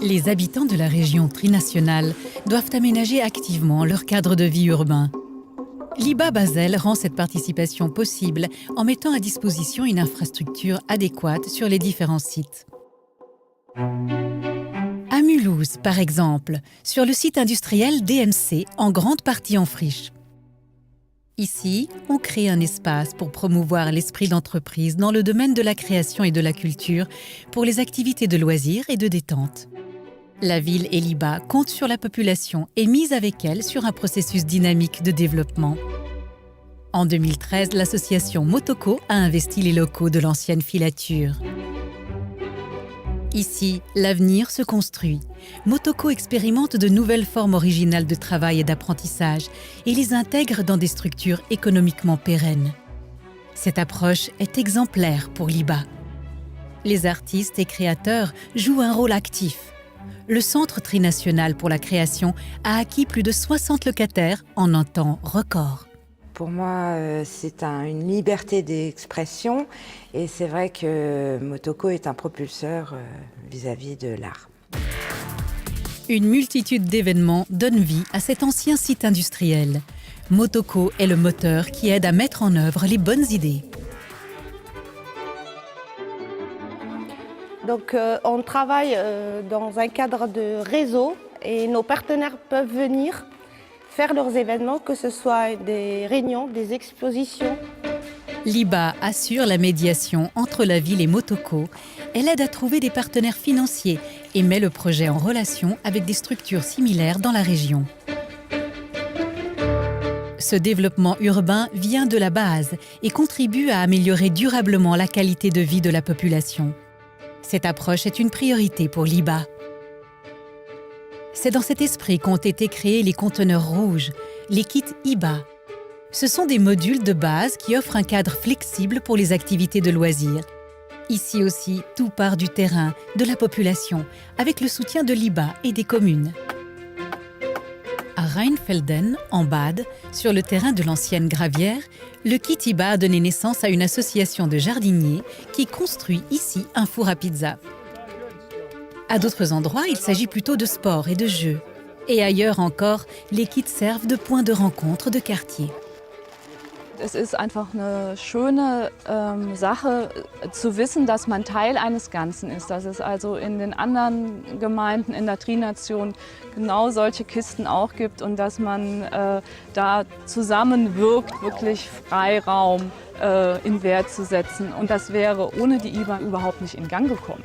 Les habitants de la région trinationale doivent aménager activement leur cadre de vie urbain. L'IBA Basel rend cette participation possible en mettant à disposition une infrastructure adéquate sur les différents sites. À Mulhouse, par exemple, sur le site industriel DMC, en grande partie en friche. Ici, on crée un espace pour promouvoir l'esprit d'entreprise dans le domaine de la création et de la culture pour les activités de loisirs et de détente. La ville et l'IBA comptent sur la population et mise avec elle sur un processus dynamique de développement. En 2013, l'association Motoko a investi les locaux de l'ancienne filature. Ici, l'avenir se construit. Motoko expérimente de nouvelles formes originales de travail et d'apprentissage et les intègre dans des structures économiquement pérennes. Cette approche est exemplaire pour l'IBA. Les artistes et créateurs jouent un rôle actif. Le Centre trinational pour la création a acquis plus de 60 locataires en un temps record. Pour moi, c'est une liberté d'expression et c'est vrai que Motoko est un propulseur vis-à-vis de l'art. Une multitude d'événements donne vie à cet ancien site industriel. Motoko est le moteur qui aide à mettre en œuvre les bonnes idées. Donc, on travaille dans un cadre de réseau et nos partenaires peuvent venir faire leurs événements, que ce soit des réunions, des expositions. L'IBA assure la médiation entre la ville et Motoko. Elle aide à trouver des partenaires financiers et met le projet en relation avec des structures similaires dans la région. Ce développement urbain vient de la base et contribue à améliorer durablement la qualité de vie de la population. Cette approche est une priorité pour l'IBA. C'est dans cet esprit qu'ont été créés les conteneurs rouges, les kits IBA. Ce sont des modules de base qui offrent un cadre flexible pour les activités de loisirs. Ici aussi, tout part du terrain, de la population, avec le soutien de l'IBA et des communes. À Rheinfelden, en Bade, sur le terrain de l'ancienne gravière, le kit IBA a donné naissance à une association de jardiniers qui construit ici un four à pizza. À d'autres endroits, il s'agit plutôt de sport et de jeux. Et ailleurs encore, les kits servent de point de rencontre de quartier. Es ist einfach eine schöne Sache zu wissen, dass man Teil eines Ganzen ist. Dass es also in den anderen Gemeinden in der Trination genau solche Kisten auch gibt und dass man da zusammenwirkt, wirklich Freiraum in Wert zu setzen. Und das wäre ohne die IBA überhaupt nicht in Gang gekommen.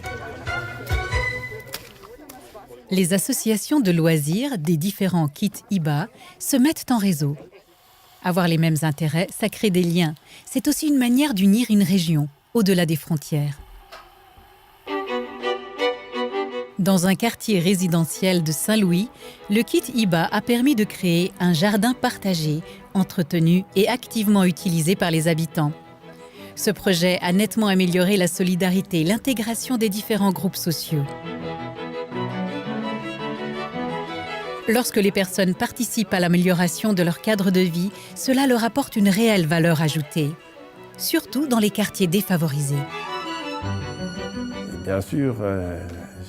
Les associations de loisirs des différents kits IBA se mettent en réseau. Avoir les mêmes intérêts, ça crée des liens. C'est aussi une manière d'unir une région, au-delà des frontières. Dans un quartier résidentiel de Saint-Louis, le kit IBA a permis de créer un jardin partagé, entretenu et activement utilisé par les habitants. Ce projet a nettement amélioré la solidarité et l'intégration des différents groupes sociaux. Lorsque les personnes participent à l'amélioration de leur cadre de vie, cela leur apporte une réelle valeur ajoutée, surtout dans les quartiers défavorisés. Bien sûr,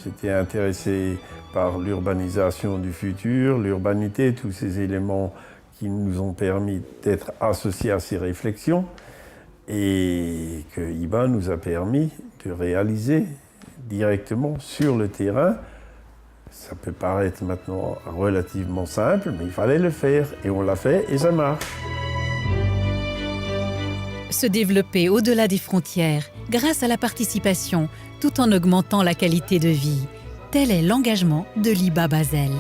j'étais intéressé par l'urbanisation du futur, l'urbanité, tous ces éléments qui nous ont permis d'être associés à ces réflexions et que IBA nous a permis de réaliser directement sur le terrain. Ça peut paraître maintenant relativement simple, mais il fallait le faire et on l'a fait et ça marche. Se développer au-delà des frontières grâce à la participation tout en augmentant la qualité de vie. Tel est l'engagement de l'IBA Basel.